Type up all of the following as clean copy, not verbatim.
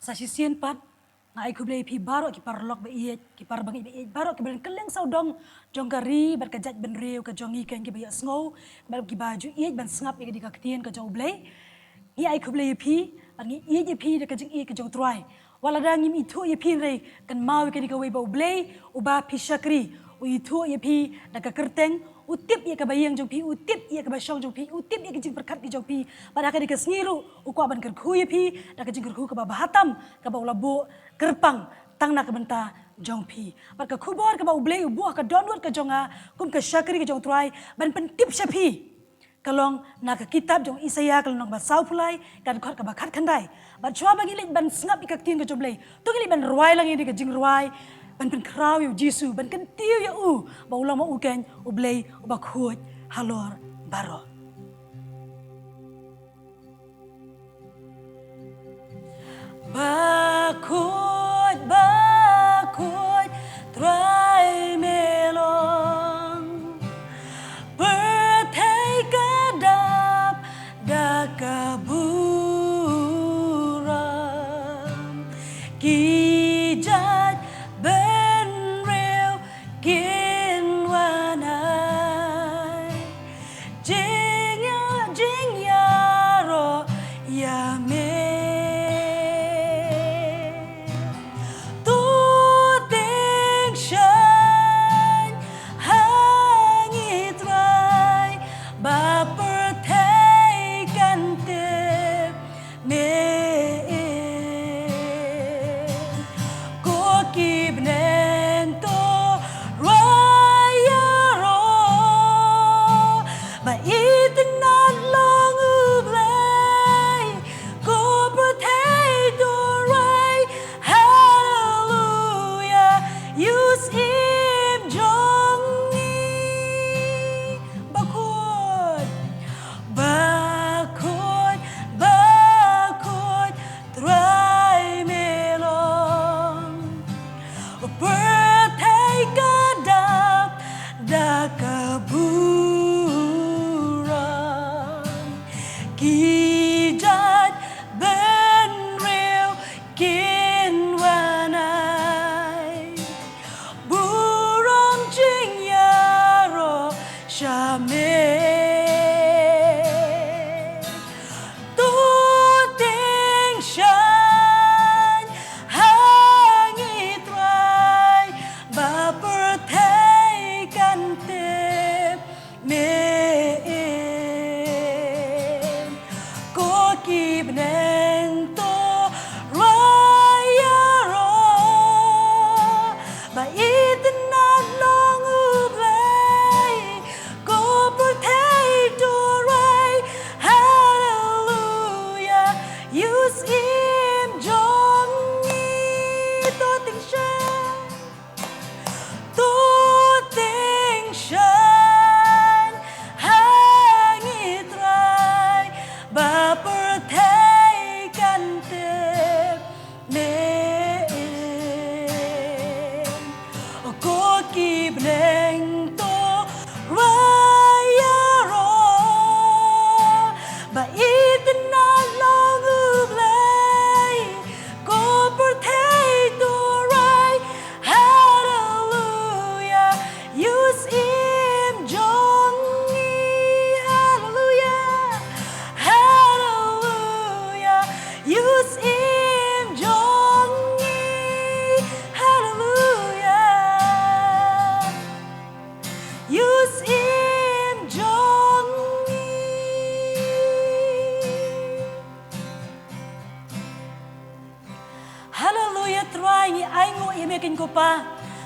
Sasisian pat ngai kublai pi baro ki parlok be iet ki parbangi be iet baro ki ben keleng saudong jong kari ber kajat ben riu ka jong ikan ki be sngau ber ki baju iet ben sngap ki ka tien ka jong blai i ai kublai pi angi iet pi de ka jong iet ka jong trai wala dang im itu ye pi rei kan mau ki ka we bo blai uba pi syakri u itu ye pi da ka kerteng utip ye ka bayang jong pi utip ye ka basong jong pi utip ye ka jing berkat ki jong pi pada ka di ka sniru u ko ban ker khu ye pi da ka jing ker khu ka ba bahatam ka ba labo kerpang tang nak benta jong pi par ka khubor ka ba ublei ubuah ka donwat ka jonga kum ka syakri ka jong trai ban pen tip syapi kalong nak kitab jong Isaya kalong ba sau pulai kan khot ka ba khat khandai ba chwa bagi lit ban snap ikak tin ka joblei tu gi ban ruai lang ini ka jing ruai ban pen kraw yu jisu ban kan tiu ya u ba ulang ma u ken ublei ba khut halor baro bakut bakut try melong berthai kadap da kaburam kijat ben real kin wanai jing ya ro ya me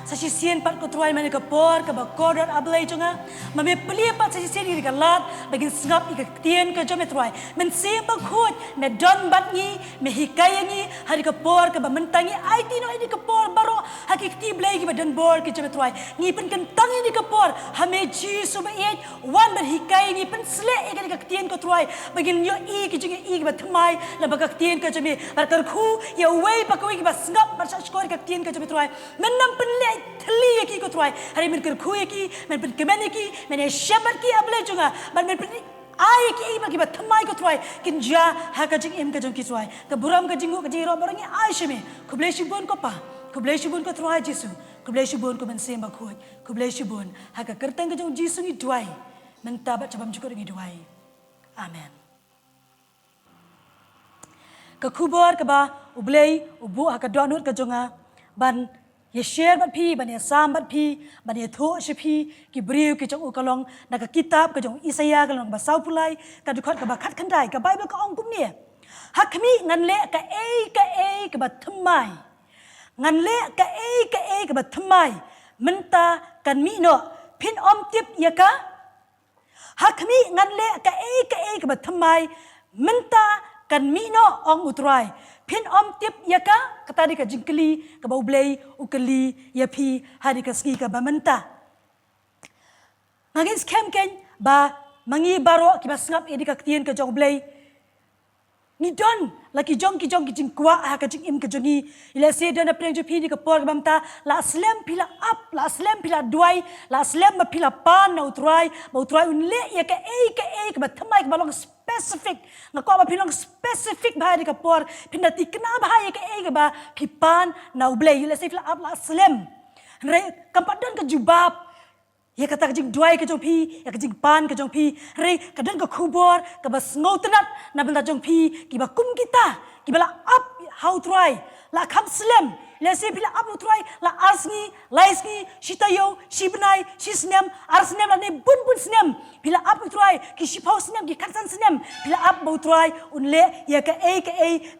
Sasisian pat ko try man ka por ka ba kordan ablay jonga mame plia pat sasisian iri ka lat bagin sngap ika tien ka jome try men sim ba khut me don bat ni me hikaya ni hari ka por ka ba mentangi ai tino ini ka por baro hakikti blay ki ba don bor ki jome try ni pen kan tangi ni ka por hame ji so ba et wan ban hikaya ni pen sle ika ka tien ko try bagin yo i ki jinga i ba thmai la ba ka tien ka jome bar kar khu ya wei pa ko ki ba sngap ba sa skor ka tien ka jome try men nam pen le thli ki ko try hari men ker khu ki men pen kemen ki men shabat ki ablay jonga ban men pen ai ki ai bagi ba thamai ko try kin ja ha ka jing im ka jong ki swai ka buram ka jingu ka jiro barang ai sheme ku ble shibon ko pa ku ble shibon ko try Jesu ku ble shibon ko men semba khoi ku ble shibon ha ka kerteng ka jong Jesu ngi duai menta ba cabam cukup ngi duai amen ka kubor ka ba ublei ubu ha ka donut ka jonga ban ye share bat phi ban ye sam bat phi ban ye tho shi phi ki briu ki jong ukalong na ka kitab ka jong Isaya ka long ba sau pulai ka dukhot ka ba khat khandai ka Bible ka ong kum ne hakmi ngan le ka e ka ba thamai ngan le ka e ka ba thamai menta kan mi no phin om tip ya ka hakmi ngan le ka e ka ba thamai menta kan mi no ong utrai phin om tip ya ka kata di ka jingkli ka bau blei ukali ya phi hari ka ski ka ba menta ngagin scam ken ba mangi baro ki ba sngap edi ka tien ka jong blei ni don laki jong ki jing kwa ha ka jing im ka jongi ila se don apreng jo phi di ka por bamta la slam pila up la slam pila duai la slam ba pila pan na utrai ba utrai unle ya ka e ka ba thamai ka ba long specific ngako ba pilong specific ba di ka por pinati kena ba ya ka e ka ba pipan na ublei ila se pila up la slam re kampadan ka jubab ya kata kajing duai ka jong phi ya kajing pan ka jong phi re kadang ka khubor ka bas ngau tenat na benda jong phi ki ba kum kita ki bala up how try la kham slam la se pila up try la arsni laisni shitayo shibnai shisnem arsnem la ne bun snem pila up try ki shipau snem ki khatsan snem pila up bau try unle ya ka e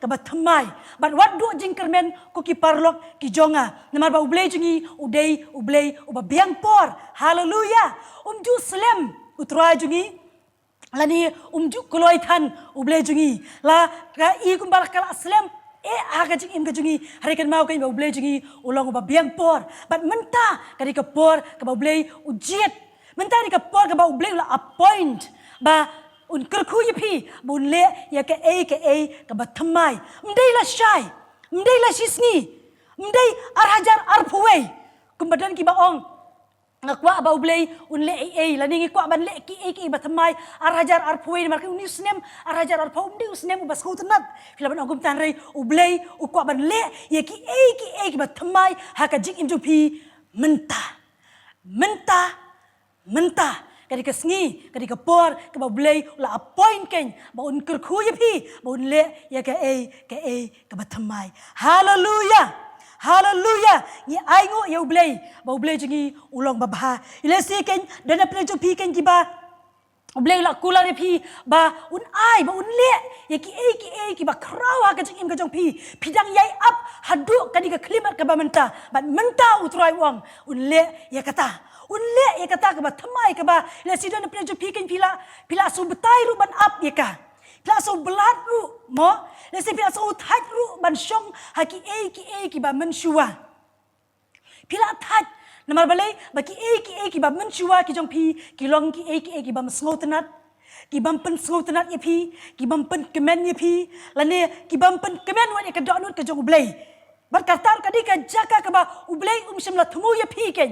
ka ba thamai but what do jingkermen ko ki parlok ki jonga namar ba ublei jungi udei ublei uba biang por hallelujah ju slam utrai jungi lani ju koloi than ublei jungi la ka i kumbar kala slam aga jing im ka jungi hari kan mau kai ba ublei jungi ulong ba biang por but menta kadi ka por ka ba ublei ujiet menta di ka por ka ba ublei la appoint ba un kerkhu ye phi bun le ya ka e ka ba thamai mdei la shai mdei la shisni mdei arhajar arpuwei kumbadan ki ba ong ngakwa ba ublei unle la ningi kwa ban le ki ba thamai arhajar arpuwei mar uni snem arhajar arpau mdei usnem ba skau tenat fila ban ogum tan rei ublei ukwa ban le ya ki ba thamai ha ka jing im ju phi menta kadi ka sngi kadi ka por ka ba ublei la appoint ken ba un kerkhu ye phi ba un le ya ka ka ba thamai hallelujah ni aingo ya ublei jingi ulong babha ile se ken dana prejo phi ken ki ba ublei la kula re phi ba un ai ba un le ya ki ba krawa ka jing im ka jong phi phidang yai up hadu kadi ka klimat ka ba menta ba menta utrai wang un le ya kata ka ba thamai ka ba ile si dana prejo phi ken pila su betai ru ban up ya ka pila su belat ru mo le se pila su thaj ru ban shong ha ki ba menshua pila thaj namar balai ba ki ba menshua ki jong phi ki long ki ba sngotenat ki bam pen sngotenat ye phi ki bam pen kemen ye phi lane ki bam pen kemen wa ka donut ka jong ublei bar kartar kadi ka jaka ka ba ublei shimla thumu ye phi ken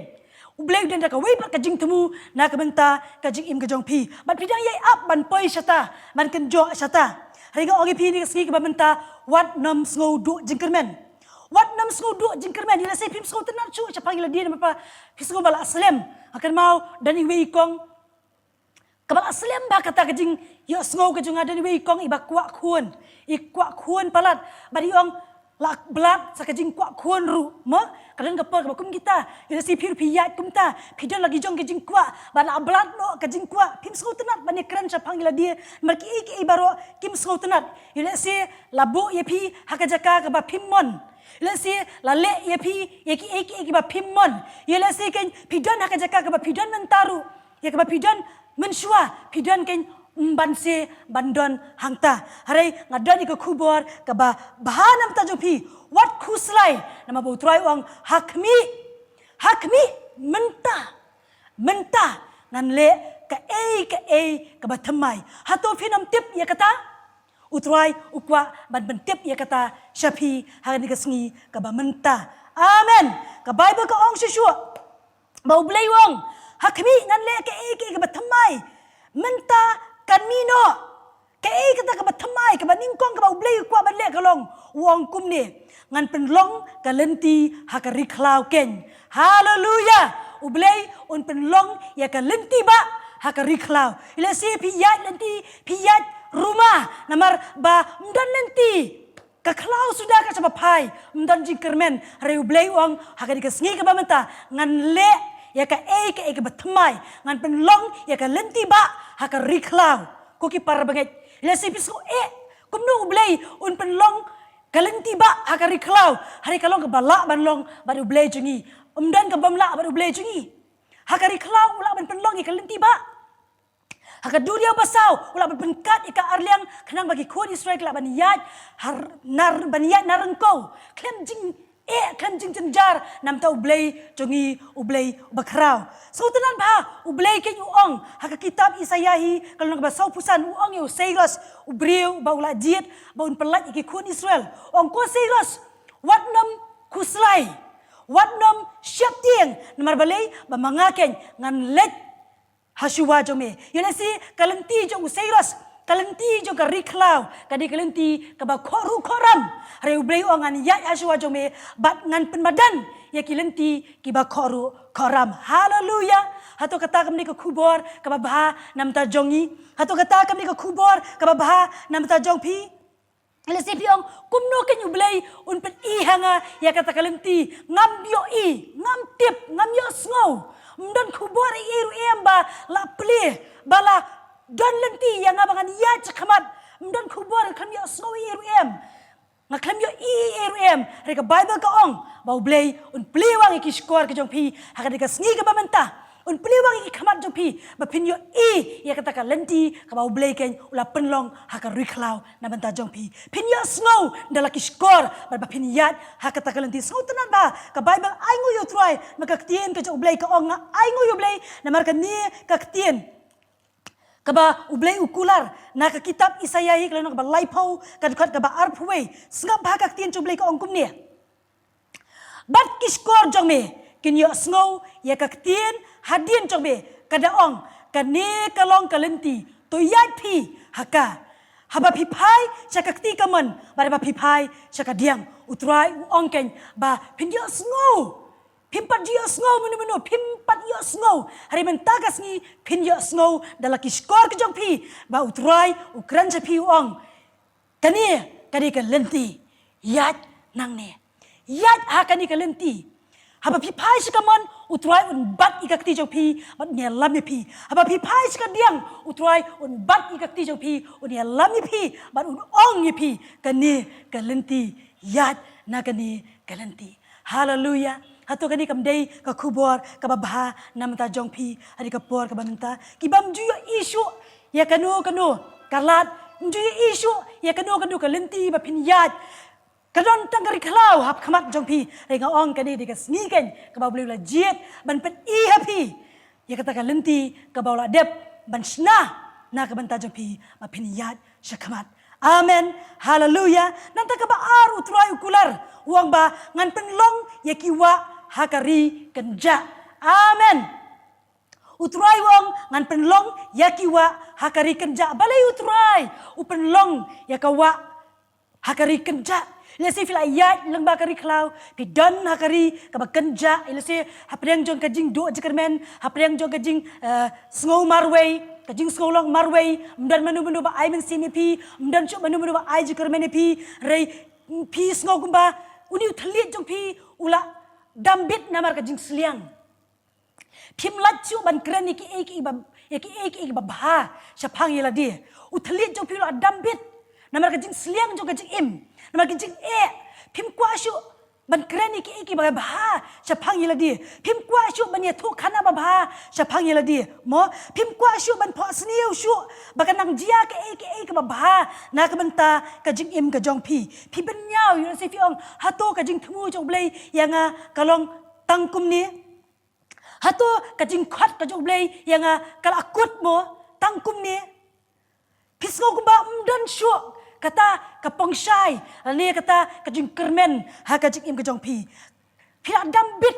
ublei den ka wei ba ka jing thumu na ka benta ka jing im ka jong phi bat pidang yai up ban poi shata man kan jo shata hariga ogi phi ni ski ka benta wat nam sngo du jingkermen wat nam sngo du jingkermen ila sai phim sngo tenat chu cha panggil dia apa fisgo bala aslam akan mau dan wei kong kabal aslam ba kata ka jing yo sngo ka jung dan wei kong iba kwa khun palat bari ong lak belat sakajing kwa khun ru mo kadang kapal ka kum kita ila si phir phiyat kumta phidan lagi jong kajing kwa bala belat no kajing kwa phim sngo tenat bani kran cha panggil dia marki ki baro kim sngo tenat ila si labu ye phi hakajaka ka ba phimmon ila si lale ye phi ye ki ba phimmon ila si ken phidan hakajaka ka ba phidan mentaru ye ka ba phidan menshua phidan ken ban se bandon hangta harai ngadani ka khubor ka ba bahanam ta jopi wat khuslai nama bo trai ong hakmi menta nan le ka e ka ba thamai hato phinam tip ya kata utrai ukwa ban tip ya kata shapi hani ka sngi ka ba menta amen ka bible ka ong shishua ba ublei wong hakmi nan le ka e ka ba thamai menta kan mino ke kata ka bathamai ka baningkong ka ublei kwa ban le kalong wong kum ni ngan penlong ka lenti ha ka riklau ken. Haleluya. Ublei un penlong ya ka lenti ba ha ka riklau. Ila si piyat lenti piyat rumah namar ba mdan lenti ka klau sudah ka sabapai mdan jingkermen reu blei wang ha ka dikasngi ka bamenta ngan le ya ka ke bathamai ngan penlong ya ka lenti ba ha ka riklau ko ki par banget. Ila si piso kumno ublei un penlong ka lenti ba ha ka riklau hari kalong ka bala banlong ba ublei jungi umdan ka bamla ba ublei jungi ha ka riklau ula ban penlong ya ka lenti ba haka dunia basau ula berbenkat ika arliang kenang bagi kuat Israel kelak baniyat baniyat narengkau klem jing cenjar nam tau ublei jongi ublei bakrau so tenan ba ublei ken uong haka kitab Isayahi kalau nak basau pusan uong yu seiros ubriu ba ula jiet ba un pelat iki kuat Israel ong ko seiros watnam kuslai watnam syaptieng namar balei ba mangaken ngan let Hasuwa jome. Yole si kalenti jo usairos. Kalenti jo ka riklau. Kadi kalenti ka ba koru koram. Reu blei ongan ya hasuwa jome. Bat ngan penbadan. Ya kilenti ki ba koru koram. Haleluya. Hato kata kami ka kubor. Ka ba baha nam ta jongi. Hato kata kami ka kubor. Ka ba baha nam ta jongpi. Ila si piong kumno ken ublei un pen I hanga. Ya kata kalenti. Ngam bio I. Ngam tip. Ngam yo snow. Mdan kubor iru emba la pleh bala don lenti yang abangan ya cakamat mdan kubor kam yo snow iru em ngaklam yo iru em reka bible ka ong bau blei un plewang iki skor ke jong pi haka deka sngi ka bamenta un plewang iki kamat jong pi bapin yo ya kata ka lenti ka bau blei ken ula penlong haka riklau na benta jong pi pin yo snow dala ki skor bapin yat haka ta ka lenti snow tenan ba ka bible ai ngu yo try maka ktien ka jong blei ka ong ai ngu yo blei na mar ka ni ka ktien kaba ublei ukular na ka kitab Isayahi kalau nak ba laipau ka ba arpwe sngap ba ka ktien jong blei ka ong kum ni bat ki skor jong me kin yo snow ya ka ktien hadien jong me kada ong kane kalong kalenti to yat pi haka haba pi pai sakakti kaman ba pi pai sakadiang utrai ong ken ba pindio snow pimpat dia snow menu pimpat dia snow hari mentagas ni pindio snow dalaki skor ke jong pi ba utrai ukran pi ong kani kadi kalenti yat nang ne yat hakani kalenti haba pi pai sikaman utrai un bat ikakti jong pi bat ne lammi pi haba pi pai sikadiang utrai un bat ikakti jong pi un ne lammi pi bat un ong pi kani kalenti yat nagani kalenti. Haleluya. Hato kani kamdei ka kubor ka babaha namta jong pi hari ka por ka bananta kibam juyo isu ya kanu kalat juyo isu ya kanu kalenti ba pinyat kadon tangari klau hap khamat jong pi renga ong kani diga sniken ka ba blela jiet ban pet I happy ya kata kalenti ka ba dep ban sna na ka banta jong pi ba pinyat syakhamat. Amen. Haleluya. Nanta ka ba ar utrai ukular uang ba ngan penlong ya kiwa hakari kenja. Amen. Utrai wong ngan penlong yakiwa hakari kenja. Balai utrai upenlong yakawa hakari kenja. Ilasi fil ayat lang bakari klau pidan hakari kabak kenja. Ilasi hapriang jong kajing do jekermen hapriang jong kajing snow marway kajing snow long marway mdan menu ba ai men simi pi mdan chuk menu ba ai jekermen pi rei pi snow gumba uni uthliet jong pi ula dambit namar kajing sliang pimlat chu ban kren iki babha syapang yela dia uthliet jong pi ula dambit namar kajing sliang jong kajing im namar kajing pim kwa shu ban kren iki babha syapang yela dia pim kwa shu ban ya thu khana babha syapang yela dia mo pim kwa shu ban pho sniu shu bakanang jia iki babha na ka banta kajing im ka jong pi ban nyau yu se fi ong hato kajing thmu jong blei yanga kalong tangkum ni hato kajing khat ka jong blei yanga kal akut mo tangkum ni pisgo kumba mdan shu kata kapongsai ani kata kajing kermen ha kajing im ka jong pi pila dambit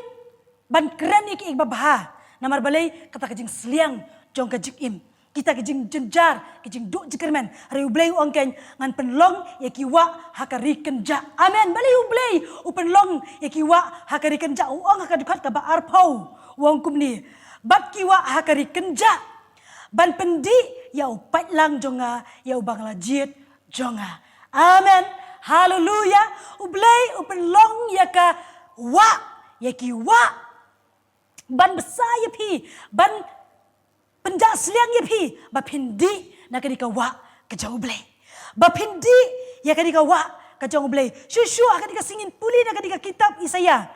ban kren iki babha namar balai kata kajing sliang jong kajing im Kita kejing jenjar, kejing duk jekermen. Hari ublay uangken ngan penlong ya kiwa hakari kenja. Amen. Bali ublay upenlong ya kiwa hakari kenja. Uang hakadukat kaba arpau uang kumni. Bat kiwa hakari kenja. Ban pendi ya upat lang jonga ya ubang lajit jonga. Amen. Haleluya. Ublay upenlong ya ka wa ya kiwa. Ban besar ya pi. Ban penjak seliang ye pi bapindi nak kadika wa kejauh blay bapindi ya kadika wa kejauh blay syushu kadika singin puli nak kadika kitab Isaya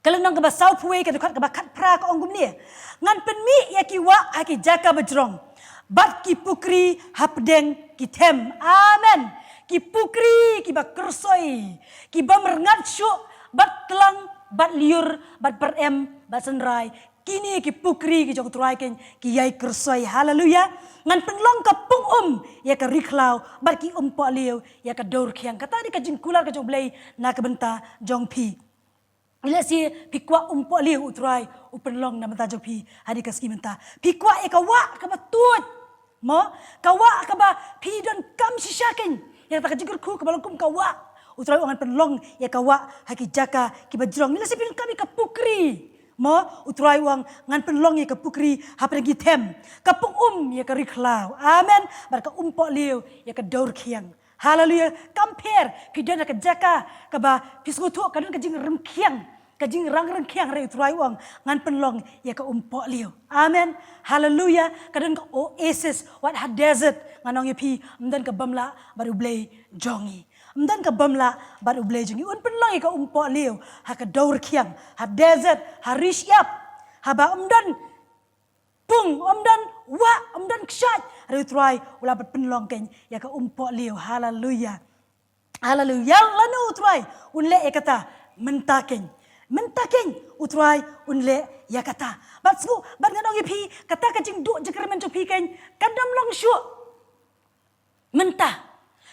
kalau nang keba sau puai kadukat keba kat pra ka ongum ni ngan penmi ya ki wa aki jaka bejrong bat ki pukri hapdeng ki them amen ki pukri ki ba kersoi ki ba merengat syuk bat telang bat liur bat perem bat senrai kini ki pukri ki jong tuai ken ki yai kersoi haleluya ngan penlong ka pung ya ka riklau bar ki po liu ya ka dor khiang kata di ka jingkular ka jong blai na ka benta jong pi ila si pikwa po liu utrai upenlong na benta jong pi hadi ka ski benta pikwa e ka wa ka batut mo ka wa ka ba pi don kam sishaken ya ta ka jigur ku ka balong kum ka wa utrai ngan penlong ya ka wa haki jaka ki bajrong ila si pin kami ka pukri mo utrai wang ngan penlong ye ke pukri hapre gi them kapung ye ke riklau amen bar ka po liu ye ke daur khiang haleluya compare pidana ke jaka ka ba pisgutu kadun ka jing rem khiang ka jing rang khiang re utrai wang ngan penlong ye ke po liu amen haleluya kadun ka oasis what had desert nganong ye pi mdan ka bamla baru blay jongi mdan ka bamla baru blay jongi un penlong ka po liu ha ka daur khiang ha desert ha rishyap ha ba mdan pung mdan wa mdan kshat re try ula bat penlong ken ya ka po liu haleluya haleluya lanu try un le e kata mentaken utrai un le ya kata bat su bat nganong pi kata ka jing du jekermen chu pi ken kadam long shu mentah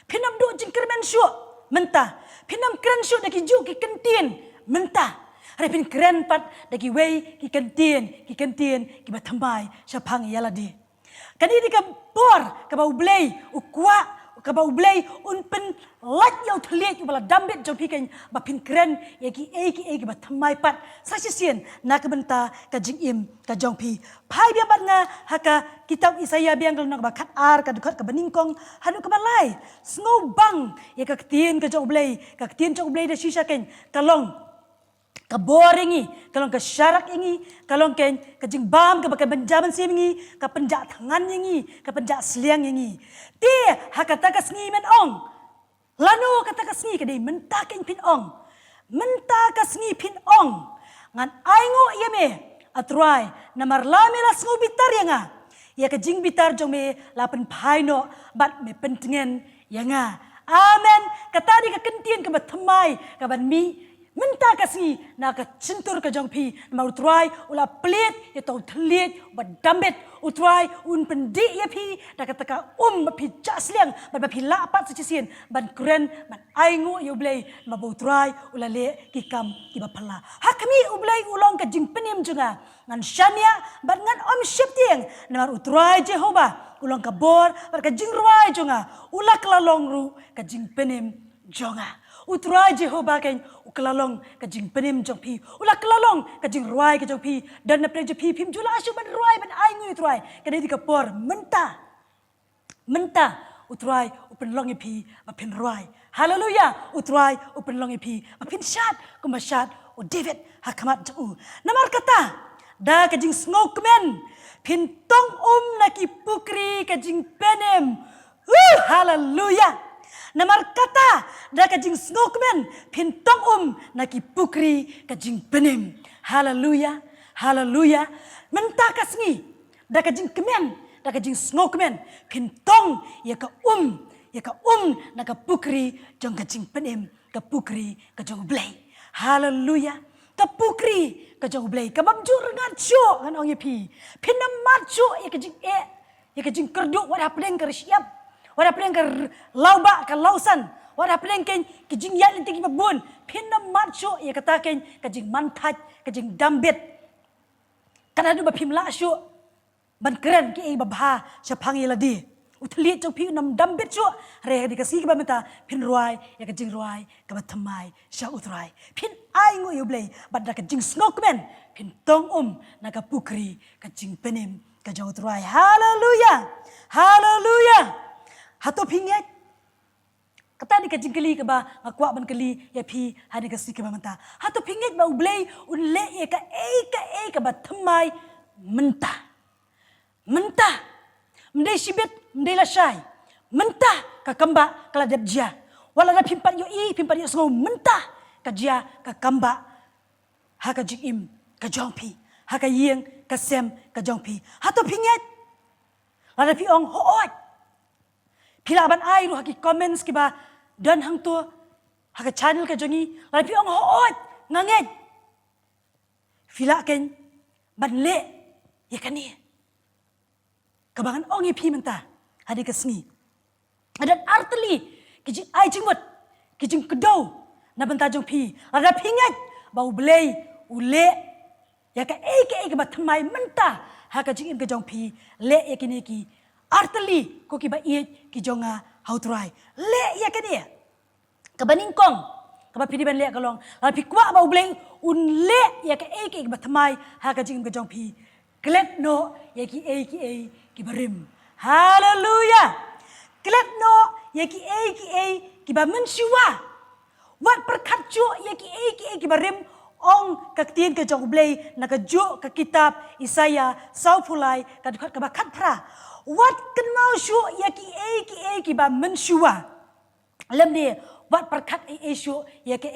pinam du jingkermen syu mentah pinam kren syu daki ju ki kentin mentah hari pin kren pat daki wei ki kentin ki bathamai syapang yaladi kani di ka bor ka bau blay ukwa ka bau blay un pen lat yau thliek bala dambet jo pi ken ba pin kren ye ki bathamai pat sasisien na ka benta ka jingim ka jongpi pai bia bat nga haka kitab Isaya biang kalau nak bakat ar ka dukat ka beningkong hanu ka balai snow bang ye ka tien ka jong blay da shisha ken kalong ka boringi kalong ka syarak ingi kalong ken ka jing bam ka bakai benjaman simingi ka penjak tangan ingi ka penjak seliang ingi ti hakata ka sngi men ong lanu kata ka sngi ka dei mentah ken pin ong mentah ka sngi pin ong ngan aingo yeme atrai namar lamela sngu bitar yanga ya ka jing bitar jong me lapen paino bat me pentingen yanga amen kata di ka kentien ka bathamai ka ban mi mentah kasih nak cintur ke jong pi mau try ula pelit ya tau telit badambet utrai un pendi ya pi dak kata pi jasliang ban pi lapat secisian ban kren ban aingu you blay ma bu try ula le ki kam ki bapala hakmi ublay ulong ka jing penim junga ngan shania ban ngan syeptieng namar utrai Jehova ulong ka bor bar ka jing ruai junga ula klalong ru ka jing penim jonga utrai Jehova ken uklalong ka jing penim jong pi ula klalong ka jing ruai ka jong pi dan na pre pi pim jula asu ban ruai ban aingu utrai ka di ka por menta utrai upen long pi ma pin ruai haleluya utrai upen long pi ma pin shat kuma shat o David hakamat ju namar kata da ka jing smoke men pin tong na ki pukri ka jing penim haleluya namar kata da kajing snokmen pintong naki pukri kajing penim haleluya haleluya mentah kasngi da kajing kemen da kajing snokmen pintong ya ka naka pukri jong kajing penim ka pukri ka jong blay haleluya ka pukri ka jong blay ka mamjur ngan cho ngan ong yepi pinam macho ya kajing kerduk wad hapdeng ka siap wada peleng ke lauba ke lausan wada peleng ke jing yat lentik babun pinam macho ya kata ken ke jing mantaj ke jing dambet kana du bapim la syu ban keren ki ei babha chapang yeladi uthli chong phi nam dam bit chu re di ka si ka mata phin roi ya ka jing roi ka thamai sha utrai phin ai ngo yublei bat da ka jing snok men phin tong na ka pukri ka jing penim ka jong utrai hallelujah hallelujah hato phinget kata di ka jing kali ka ba ngakwa ban kali ya phi hani ka si ka mata hato phinget ba ublei unle ya ka ei ka ba thamai mentah mendai sibit mendai lasai mentah ka kamba kala dep jia wala na pimpat yo sengo mentah ka jia ka kamba ha ka jim ka jongpi ha ka yeng ka sem ka jongpi ha to pinget la pi ong hoot pila ban ai ru ha ki comments ki ba dan hang to ha ka channel ka jongi la pi ong hoot nganget fila ken ban le ya kani kabangan ong pi menta hadi kesngi adan arteli kijing ai jingwat kijing kedau na benta jong pi ada pingat bau blei ule ya ka ke ba thamai menta ha ka jing ke jong pi le ya kini ki arteli ko ki ba ie ki jonga how try le ya kani kabaning kong kaba pidi ban le kalong la pi kwa bau blei un le ya ka ke ba thamai ha ka jing ke jong pi klet no ya ki ki barim hallelujah klet no ya ki ki ba mensyua wat perkat ju ya ki barim ong ka tien ka jong blei na ka ju ka kitab Isaya saupulai ka dekat ka ba khat pra wat kan mau syu ya ki ba mensyua lem ni wat perkat syu ya ki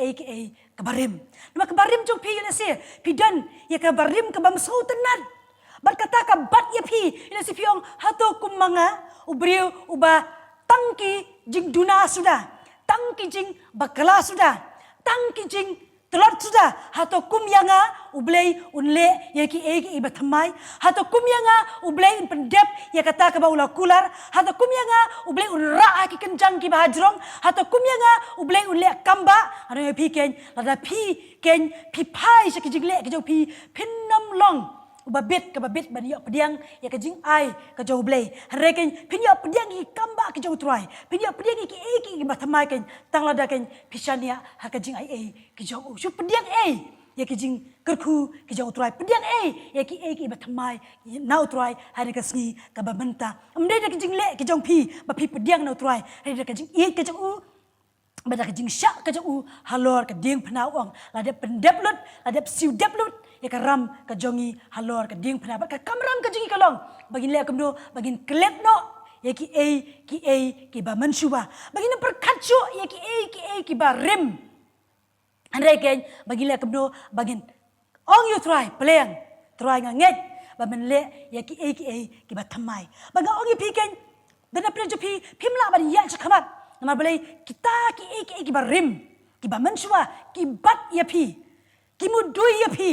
ka barim nama ka barim jong pi ya se pidan ya ka barim ka bam sau tenan berkata ka bat ya pi ina si piong hato kumanga ubriu uba tangki jing duna sudah tangki jing bakala sudah tangki jing telot sudah hato kumyanga ublei unle ya ki iba thamai hato kumyanga ublei un pendep ya kata ka baula kular hato kumyanga ublei un ra ki kenjang ki bahajrong hato kumyanga ublei unle kamba anu ya pi ken lada pi ken pi pai sa ki jingle ki jo pi pinnam long babit ka babit ban yo pediang ya ka jing ai ka jo blei reken pin yo pediang ki kamba ki jo try pin yo pediang ki ba thamai ken tang la da ken pisania ha ka jing ai ki jo su pediang ya ki jing kerku ki jo try pediang ya ki ba thamai now try ha ka sngi ka ba menta amde da ki jing le ki jong pi ba pi pediang now try ha da ka jing ka jo bada ka jing syak ka jo halor ka ding phnau ong la de pendep lut la de siu dep lut ya ka ram ka jongi halor ka ding phna ka kamram ka jingi kalong bagin le kamdo bagin klep no ya ki ba mansuba bagin perkat chu ya ki ba rim andre ken bagin le kamdo bagin ong you try playang try nganget ba men le ya ki ba thamai baga ong pi ken dana pre pi phimla ba ya chakhamat nama boleh kita ki ba rim ki ba mansuba ki bat ya pi ki mudui ya pi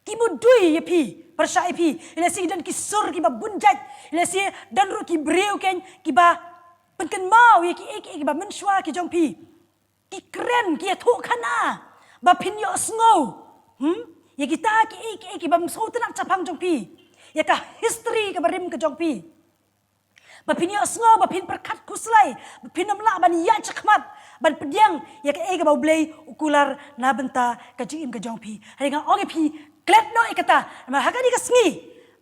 Kimudui ya pi persai pi ilasi dan kisur ki ba bunjat ilasi dan ru ki breu ken ki ba penken mau ya ki ba mensua ki jong pi ki keren ki thu khana ba pin yo sngo ya kita ki ba mso tenak chapang jong pi ya ka history ka barim ka jong pi ba pin yo sngo ba pin perkat kuslai ba pin namla ban ya chakmat ban pediang ya ka ba blei ukular na benta ka jing ka jong pi hari nga ong pi klet no ikata ma hakani ka sngi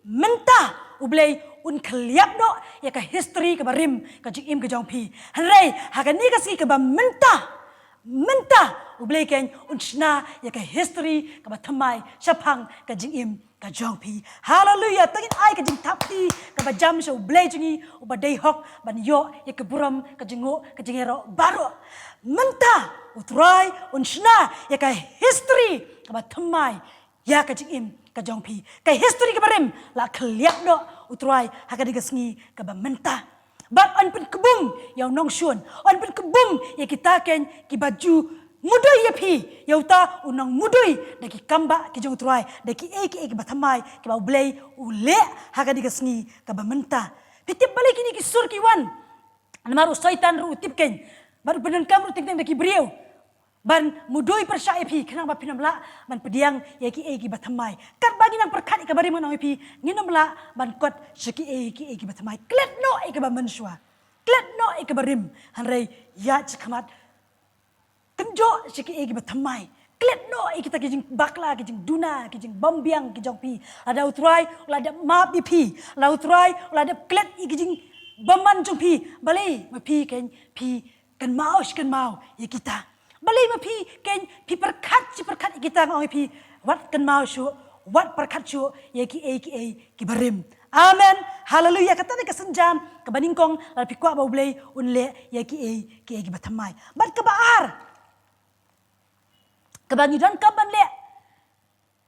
menta ublei un khliap no ya ka history ka barim ka jing ka jong pi hanrei hakani ka sngi ka ba menta ublei ken unchna ya ka history ka ba thamai chapang ka jing ka jong pi hallelujah tangin ai ka jing thapti ka ba jam so ublei jingi uba dei hok ban yo ya ka buram ka jingo ka jingero baro menta utrai unchna ya ka history ka ba thamai ya ka jing ka jong pi ka history ka barim la khliap no utrai hakadi ka sngi ka ba menta bat an pen kebum yang nong shun an pen kebum ya kita ken ki baju mudui ya pi ya uta unang mudui da ki kamba ki jong utrai da ki ba thamai ki ba blei ule hakadi ka sngi ka ba menta pitip balik ini ki sur ki wan maru syaitan ru tip ken baru benan kam ru ting da ki brieu ban mudui percaya pi kenang ba pinam la ban pediang yaki egi batamai kat bagi nang perkat ka bari manoi pi nginom la ban kot seki egi batamai klet no egi ba mensua klet no egi barim hanrei ya chikamat kenjo seki egi batamai klet no egi ta kijing bakla kijing duna kijing bombiang kijong pi ada utrai la ada map di pi la utrai la ada klet kijing baman jong pi balai ma pi kan mau ya kita balai ma pi ken pi perkat kita ngoi pi wat kan mau shu wat perkat shu ya ki barim amen haleluya kata ni kesenjam kebaningkong la pi kwa ba blai unle ya ki batamai bat ka baar kebangi dan kaban le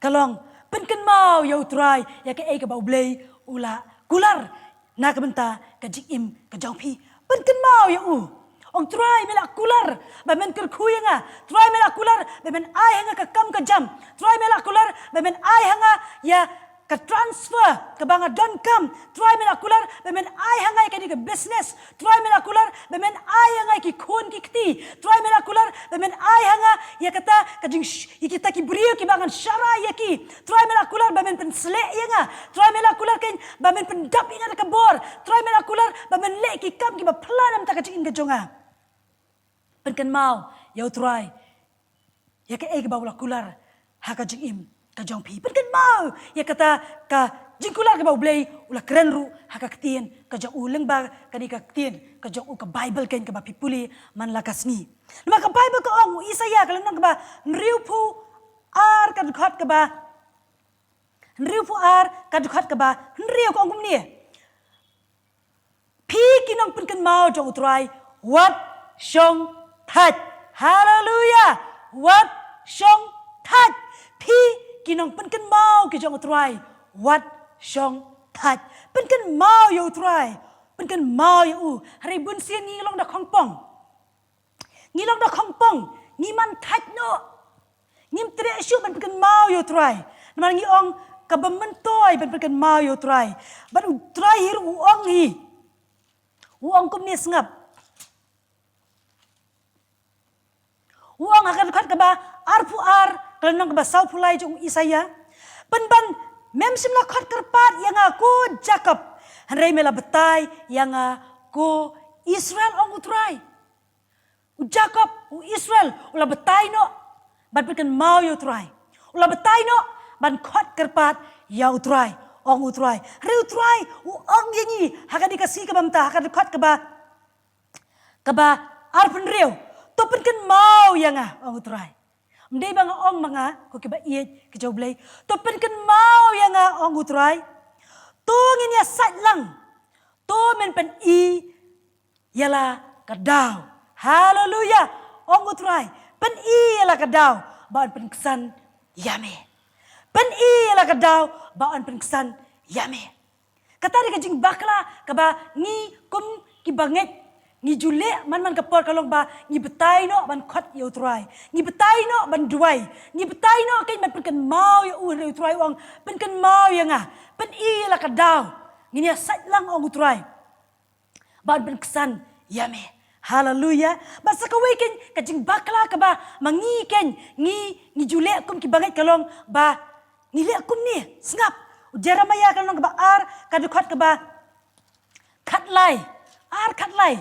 kalong penken mau ya utrai ya ki ba blai ula kular na kabenta ka jikim ka jaupi penken mau ya Ong try melak kular, bamen kerkuy nga. Try melak kular, bamen ay hanga ka kam ka jam. Try melak kular, bamen ay hanga ya ka transfer ka banga don kam. Try melak kular, bamen ay hanga ka di ka business. Try melak kular, bamen ay hanga ki kun ki kti. Try melak kular, bamen ay hanga ya kata ka jing kita ki brio ki bangan syara ya ki. Try melak kular, bamen pen slek ya nga. Try melak kular ken bamen pen dap inga ka bor. Try melak kular, bamen le ki kam ki ba planam ta ka jing ka jonga. Penken mau ya utrai ya ke eg bawla kular haka jing ka jong pi penken mau ya kata ka jing kular ke baw blay ula keren ru haka ktien ka jong uleng ba kani ka ktien ka jong u ka bible ken ka ba pipuli man lakasni lama ka bible ka ong Isaya ka lang ba nriu pu ar ka dukhat ka ba nriu pu ar ka dukhat ka ba nriu ko ong ni pi kinong penken mau jong utrai what shong Thật, hallelujah, what song thật, pi kinong penken mau ki jong utrai, what song thật, penken mau yo utrai, penken mau yo u, hari bun sien ngilong da kongpong, ngi man thật no, ngim tre shu ban penken mau yo utrai, naman ngi ong kabamentoi ban penken mau yo utrai, ban utrai hir u ong kum ni sengap. Uang akan kat keba arpu ar kelenong keba sau pulai jong Isaya penban mem simla kat kerpat yang aku Jacob hanrei mela betai yang aku Israel ong utrai Jacob Israel ula betai no ban penken mau yo utrai ula betai no ban kat kerpat ya utrai ong utrai re utrai ong yangi hakan dikasih keba mta hakan kat keba arpen reu to penken mau yang ong utrai mdei bang ong manga ko ke ba iet ke joblay to penken mau yang ong utrai to ngin ya sat lang to men pen i yala kadau haleluya ong utrai pen i yala kadau baon pen kesan yame pen i yala kadau baon pen kesan yame kata de jing bakla ka ba ni kum ki banget ni jule man kapor kalong ba ni betai no ban khot yo try ni betai no ban duai ni betai no ken ban pen mau yo u try ong pen mau ya nga pen i la ka daw ni ya sat lang ong try ban pen kesan yame haleluya basa ka weekend ka jing bakla ka ba mangi ken ni jule kum ki bangai kalong ba ni le kum ni sngap Jeremiah kalong ka ba ar ka dukhat ka ba khatlai ar khatlai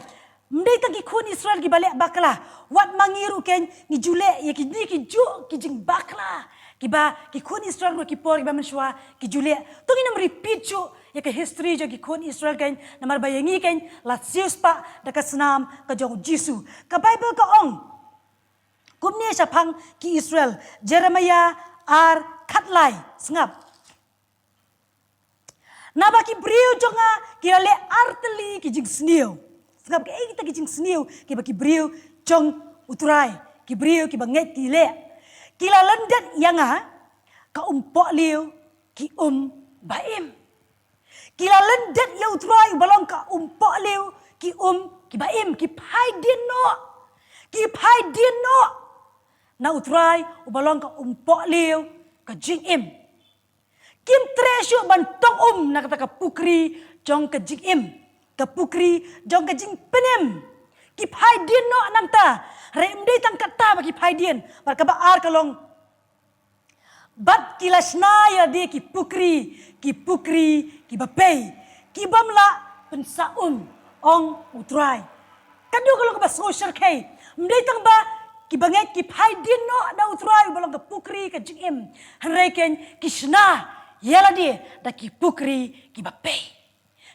mdei ta ki khun Israel ki bale bakla wat mangiru ken ni jule ye ki ni ki ju ki jing bakla ki ba ki khun Israel ro ki por ki ba menswa ki jule to ki nam repeat chu ye ka history jo ki khun Israel ken namar ba yengi ken la sius pa da ka snam ka jong Jisu ka Bible ka ong kumni sa phang ki Israel Jeremiah ar khatlai sngap naba ki brio jonga ki ale arteli ki jing snio Sebab kita kijing seniu, kita bagi beriu jong uturai, kita beriu kita banget kile, kila lendat yang ka umpok liu, ki baim, kila lendat ya uturai balong ka umpok liu, ki baim, ki pai din no, na uturai balong ka umpok liu, ka jing kim tresyo bantong na kata ka pukri jong ka jing Kapukri jong kajing penem ki phai din no nam ta rem dei tang kata ba ki phai din bar ka ba ar kalong bat kilasna ya de ki pukri ki bapei ki bamla pensaum ong utrai kadu kalau ka ba social kai mdei tang ba ki banget ki phai din no da utrai balong ka pukri ka jingim hanreken kisna yala de da ki pukri ki bapei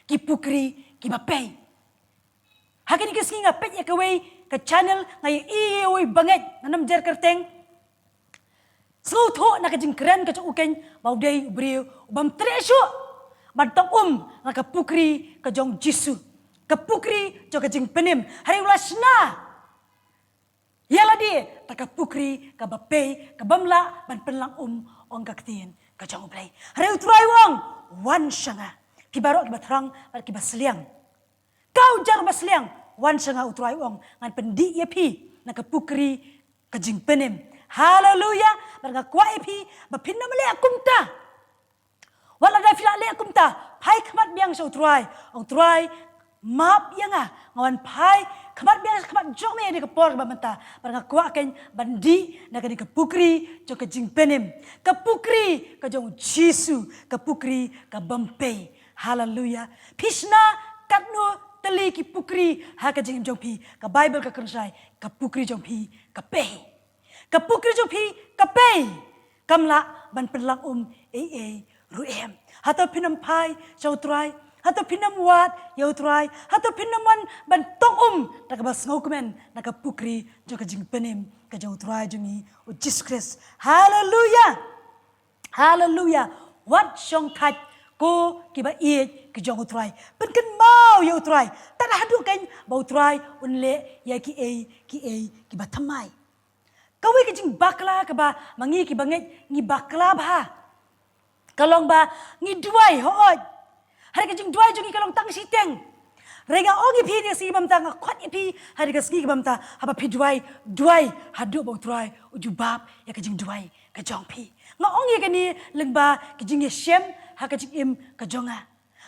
ki pukri ki bapei hakin ki singa pet ya kawai ka channel ngai oi banget nanam jer kerteng sâu thọ na cái jing kren ka chu ken bau dei brio bam tresho ban tong na ka pukri ka jong jisu ka pukri jo ka jing penim hari ulasna yala di ta ka pukri ka bape ka bamla ban penlang ong ka ktien ka jong play hari utrai wong wan shanga ki baro ki batrang ki basliang kau jar basliang wan shanga utrai wong ngan pendi ye pi na ka pukri ka jing penim haleluya barga kwai pi ba pinna male akumta wala da fila le akumta pai khmat biang so try ong try map yanga ngawan pai khmat biang khmat jome de ka por ba mata barga kwa ken bandi na ka di ka pukri jo ka jing penim ka pukri ka jong jisu ka pukri ka bampe haleluya pishna katno tali ki pukri ha ka jing jong pi ka bible ka kansai ka pukri jong pi ka pe ka pukri jo pi ka pe kamla ban penlang ruem hato pinam pai chau trai hato pinam wat yau trai hato pinaman ban tong na ka bas ngau kemen na ka pukri jo ka jing penim ka jau trai jungi o Jesus Christ hallelujah hallelujah wat shong khat ko ki ba ie ki jong trai pen kan mau yau trai ta hadu kan bau trai unle ya ki ba thamai kawai ke jing bakla ke ba mangi ki banget ngi bakla ba kalong ba ngi duai hooj hari ke jing duai jungi kalong tang siteng rega ogi pi ni si bam tang khot pi hari ke ski bam ta haba pi duai hadu bo try uju bab ya ke jing duai ke jong pi nga ongi ke ni lengba ke jing ye shem ha ke jing im ke jonga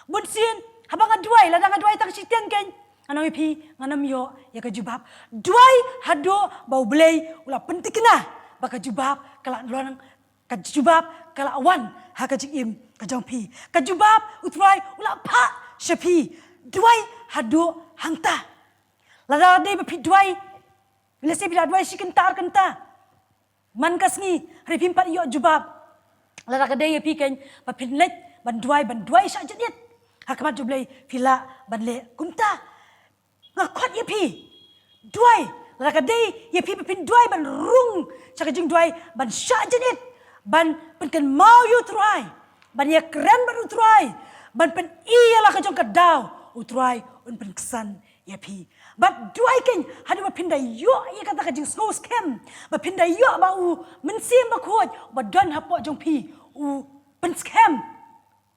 bun sin haba nga duai la nga duai tang siteng ken anam pi nganam yo ya ka jubab duai hado bau belai ula pentikna baka jubab kala lonang ka jubab kala awan ha ka jim ka jong pi ka jubab utrai ula pha shapi duai hado hangta lada dei ba pi duai lese bila duai sikentar kenta man kasngi hari pimpat yo jubab lada ka dei pi ken ba pinlet ban duai sa jedit hakamat jublai fila ban le kunta ngakot ye pi duai la ka dei ye pi pin duai ban rung cha ka jing duai ban sha jenit ban pen mau you try ban ye keren ban utrai ban pen iya la ka jong ka daw utrai un pen kesan ye pi bat duai ken hadu ba pinda yo ye kata ka jing snow scam ba pinda yo ba u men sim ba khoj ba don hapo jong pi u pen scam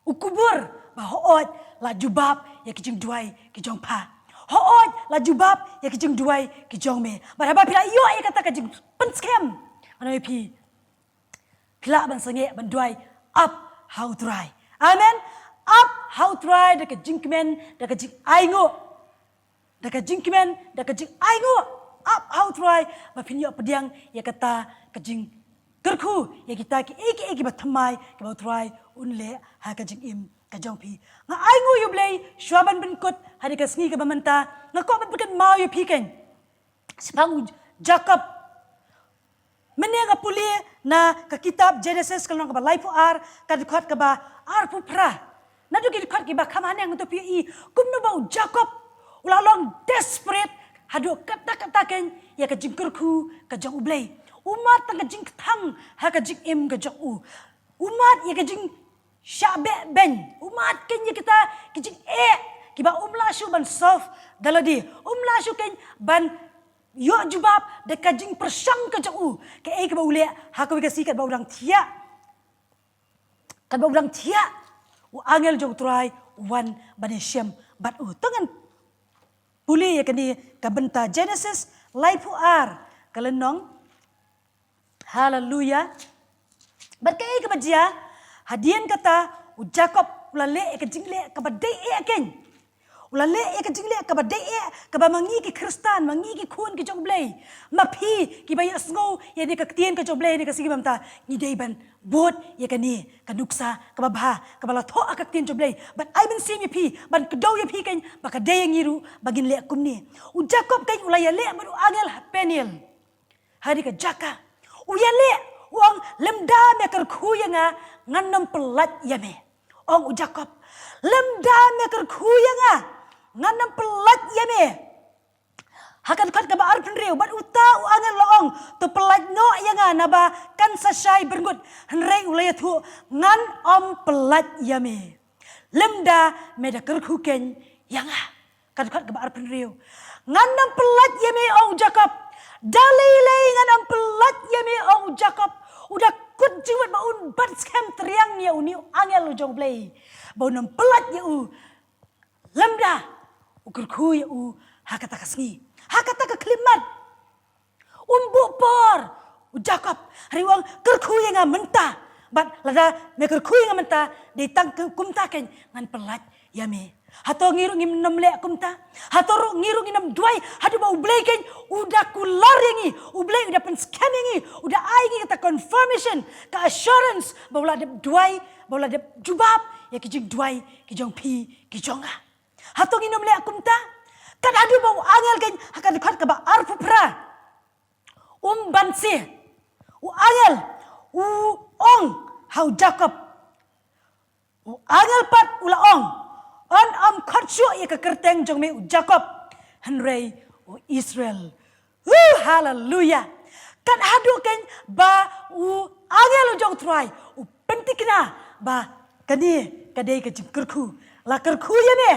u kubur ba hoot la jubab ye ka jing duai ki jong pa hooj la jubab ya ki jing duai ki jong me baraba pila yo ya kata ka jing pen scam ana pi pila ban sange ban duai up how try amen up how try da ka jing men da ka jing aingo da ka jing men da ka jing aingo up how try ba pin yo pediang ya kata ka jing kerku ya kita ki eki ba thamai ki ba try unle ha ka jing im ka jong pi nga ai ngu yu blai shwaban ben kot hari ka sngi ka bamanta nga ko ba ken mau yu pi ken sepang Jacob mene nga puli na ka kitab Genesis kalong ka ba life ar ka dikhat ka ba ar pu pra na du ki dikhat ki ba khamane ang to pi i kumno ba Jacob ula long desperate hadu kata ken ya ka jingkurku ka jong blai umat ka jing thang ha ka jing im ka jong u umat ya ka jing syabe ben umat kenya kita kijing kiba umla shu ban sof daladi umla shu ken ban yo jubab de kajing persang ka jau ke ke ba ule ha ka sikat ba udang tia kan ba udang tia u angel jong try wan ban shem bat u tangan puli ya kani ka benta Genesis life ar kalenong haleluya bat ke ba dia hadian kata u Jacob ulale ke jingle ka badai ken ula le e ka jingle ka ba de e ka ba mangi ki kristan mangi ki khun ki jong blei ma phi ki ba ya sngo ye ni ka tien ka jong blei ni ka sigi mamta ni dei ban bot ye ka ni ka nuksa ka ba bha ka ba la tho akak tien jong blei but I been seeing ye phi ban ka do ye phi kan ba ka de ngiru bagin le kum ni u jacob kan ula ya le ba angel peniel hari ka jaka u ya le wang lemda me kar khuyanga nganam pelat yame ong u jacob lemda me kar khuyanga nganam pelat yame hakan khat ka ba arpin reu bat uta u angel loong to pelat no yanga naba kan sasai berngut henrei ulaya thu ngan om pelat yame lemda me da kar khuken yanga kan khat ka ba arpin reu nganam pelat yame ong jacob dalilai nganam pelat yame ong jacob udah kut jiwat ba un bat scam triang ya uni angel jong play ba nam pelat ya u lemda ukur khu ya u hakata kasngi hakata ka klimat umbu por u jacob riwang kerkhu ya nga menta bat lada me kerkhu ya nga menta di tang kumta ken ngan pelat ya me hato ngiru ngim nam le kumta hato ngiru nginam duai hadu ba ublay ken udah kular yangi ublay udah pen scam yangi udah ai ngi kata confirmation ka assurance bahwa de duai bahwa de jubab ya ki jing duai ki jong pi ki jonga hato nginam le kumta kan adu ba angel ken hakan khat ka ba arfu pra bansi u angel u ong how jacob u angel pat ula ong on am khatshu ye ka kerteng jong me jacob henrei o israel hallelujah kan hadu ken ba u angel jong try u pentikna ba kani kadai ka jingkerku la kerku ye me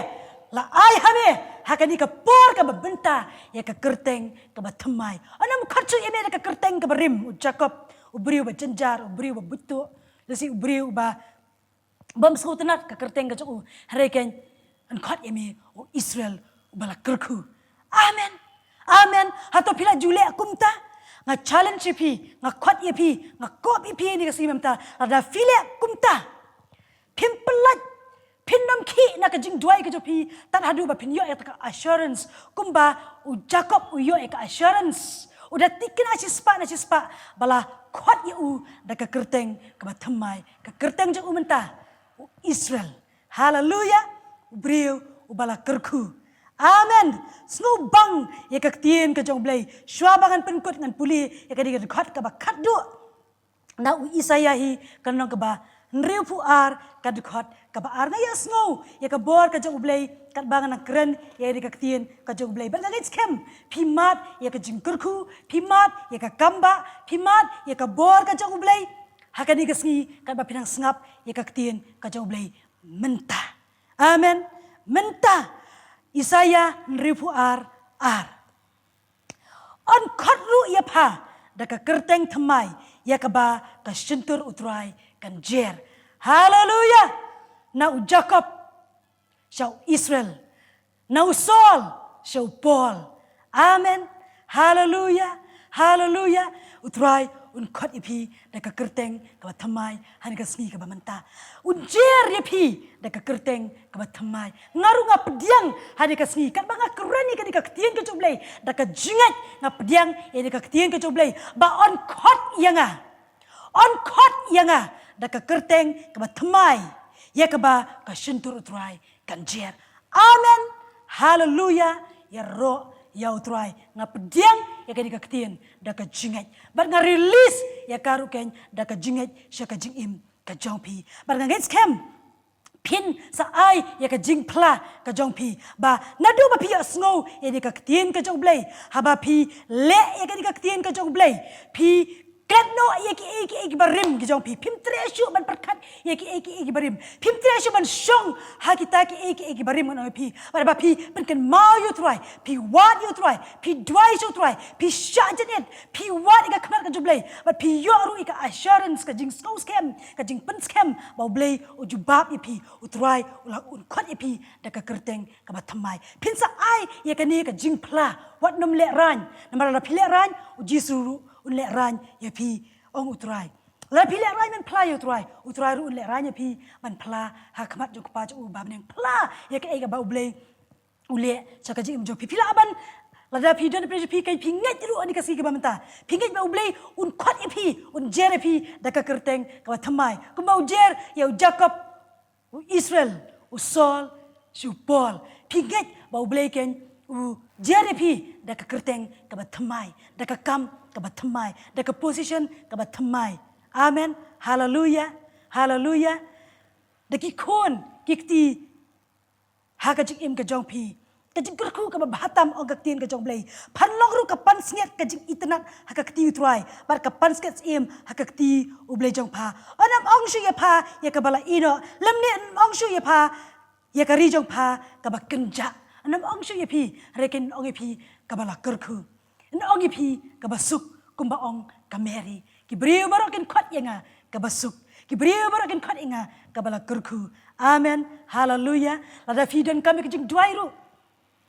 la ai hame hakani ka por ka benta ye ka kerteng ka ba thamai anam khatshu ye me ka kerteng ka barim u jacob u briu ba janjar u briu ba butu lesi u briu ba bam skutenat ka kerteng ka jong reken an khat eme o israel bala kerku amen amen hato pila jule kumta nga challenge phi nga khat ye phi nga kop phi ni ka simamta ada file kumta pimpelat pinnam khi na ka jing duai ka jo phi tan hadu ba phin yo ka assurance kumba u jacob u yo ka assurance udah tikina na sispa bala khat ye u da ka kerteng ka ba thamai ka kerteng jo umenta israel hallelujah Briu ubala kerku. Amen. Snow bang ye ka tien ka jong blai. Shwa bangan penkut ngan puli ye ka diga khat ka ba khat du. Na u Isaiah hi kanong ka ba nriu pu ar ka khat ka ba ar na ya snow ye ka bor ka jong blai kat bangan nak kren ye diga tien ka jong blai. Ba ngait skem pimat ye ka jing kerku, pimat ye ka kamba, pimat ye ka bor ka jong blai. Hakani ka sngi ka ba pinang sngap ye ka tien ka jong blai mentah. Amen. Menta Isaiah nrifu ar. On khatru ya pha da ka kerteng thamai ya ka ba ka shintur utrai kan jer. Hallelujah. Na u Jacob shau Israel. Na u Saul shau Paul. Amen. Hallelujah. Hallelujah. Utrai un khat ipi da ka kerteng ka thamai han ka sngi ka manta un jer ye phi da ka kerteng ka thamai ngaru nga pediang han ka sngi kan banga kerani ka ka tien ka joblei da ka jingat nga pediang ye ka tien ka joblei ba on khat yanga da ka kerteng ka thamai ye ka ba ka shintur utrai kan jer amen hallelujah ya ro ya utrai nga pediang ya ka dikaktian da ka jingat bar nga release ya karu ken da ka jingat sya ka jingim ka jongpi bar nga ngets kem pin sa ai ya ka jingpla ka jongpi ba nadu ba pi asngo ya dikaktian ka jongblay haba pi le ya ka dikaktian ka jongblay pi Kretno eki barim gijong pi pim treshu ban perkat eki barim pim treshu ban shong hakita eki barim on pi pada pi pen kan mau you try pi what you try pi dwai you try pi shajanet pi what ika khamar ka jublai but pi yo ru ika assurance ka jing snow scam ka jing pen scam bau blai u jubab pi u try ula un khot pi da ka kerteng ka ba thamai pin sa ai ye ka ni ka jing pla what nom le ran namara pi le ran u jisuru le ran ya pi ong utrai la pi le ran men pla utrai ru le ran ya pi man pla ha khamat ju pa ju ba men pla ya ka ba blai ule chaka jing jo pi pila ban lada pi dan pi pi kai pi ngai ru ani kasi ke bamta pi ngai ba ublei un khot pi un jer pi da ka kerteng ka thamai ku mau jer ya Jacob Israel u Saul shu Paul pi ngai ba ublei ken u jer pi da ka kerteng ka thamai da ka kam ka thamai da ka position ka thamai amen hallelujah hallelujah da ki khon kikti ha ka jing im ka jong pi ka jing kurku ka bahatam ong ka tin ka jong blei phan long ru ka pan sniat ka jing itnat ha ka ti utrai bar ka pan sket im ha ka ti u blei jong pha anam ong shu ya pha ya ka bala ino lamne ong shu ya pha ya ka ri jong pha ka ba kenja anam ong shu ya pi reken ong pi ka bala kurku an ong pi ka ba suk kumba ong ka meri ki briu barokin khot yanga ka ba suk ki briu barokin khot inga ka bala kurku amen hallelujah lada fidan kami ke jing duairu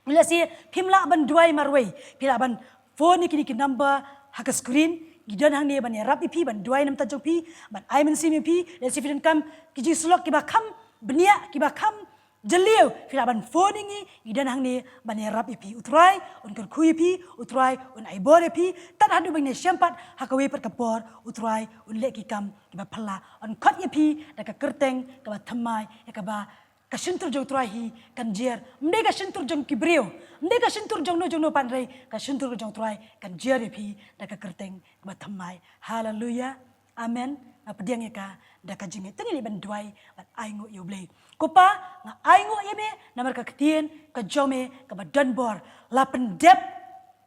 Bila si pimla ban duai marway, pila ban phone ni kini number hak screen, gidan hang ni ban ya rap ipi ban duai nam tajong pi, ban ai men sim pi, le si fidan kam kiji slok ki ba kham benia ki ba kham jeliu, pila ban phone ni gidan hang ni ban ya rap ipi utrai, un ker kui pi, utrai un ai bor pi, tan hadu bang ne syampat hak we per kapor, utrai un le ki kam ki ba phala, un khot ipi da ka kerteng ka ba thamai ya ka ba kasentur jong trai kan jer mde kasentur jong kibreo mde kasentur jong no panrai kasentur jong trai kan jer pi da ka kerteng ba thamai hallelujah amen apdiang ka da ka jinge tengili ban duai ban aingo yoblei kopa nga aingo yeme namar ka ktien ka jome ka ba danbor la pendep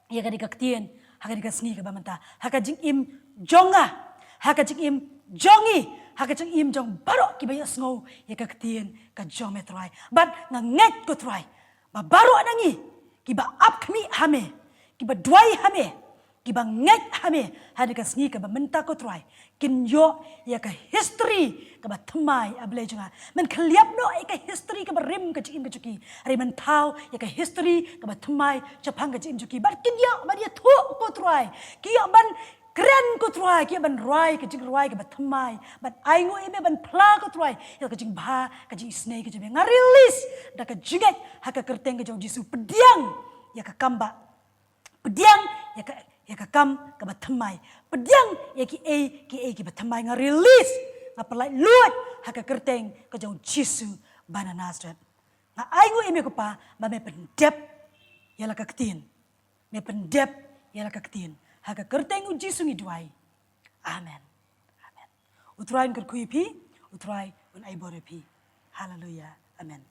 ya ka di ka ktien ha ka di ka sngi ka ba manta ha ka jing im jonga ha ka jing im jongi haka chang im jong baro ki ba yasngo ya ka ktien ka jome try but nga nget ko try ba baro nangi ki ba up kmi hame ki ba dwai hame ki ba nget hame hadi ka sngi ka ba menta ko try kin yo ya ka history ka ba thamai able junga men khliap no ka history ka ba rim ka chim ka chuki ari men thau ya ka history ka ba thamai chapang ka chim chuki but kin yo ba dia thu ko try ki yo ban keren ko try ki ban rai ka jing rai ka ba thamai ban ai ngo eme ban phla ko try ya ka jing bha ka jing snake ka jing nga release da ka jingat ha ka kerteng ka jong jisu pediang ya ka kamba pediang ya ka kam ka ba thamai pediang ya ki ba thamai nga release nga palai lut ha ka kerteng ka jong jisu bana Nazareth nga ai ngo eme ko pa ba me pendep ya la ka ktin me pendep ya la ka ktin haka kerteng u Jisu ngi duai amen amen utrai ker kui pi utrai un ai bore pi hallelujah amen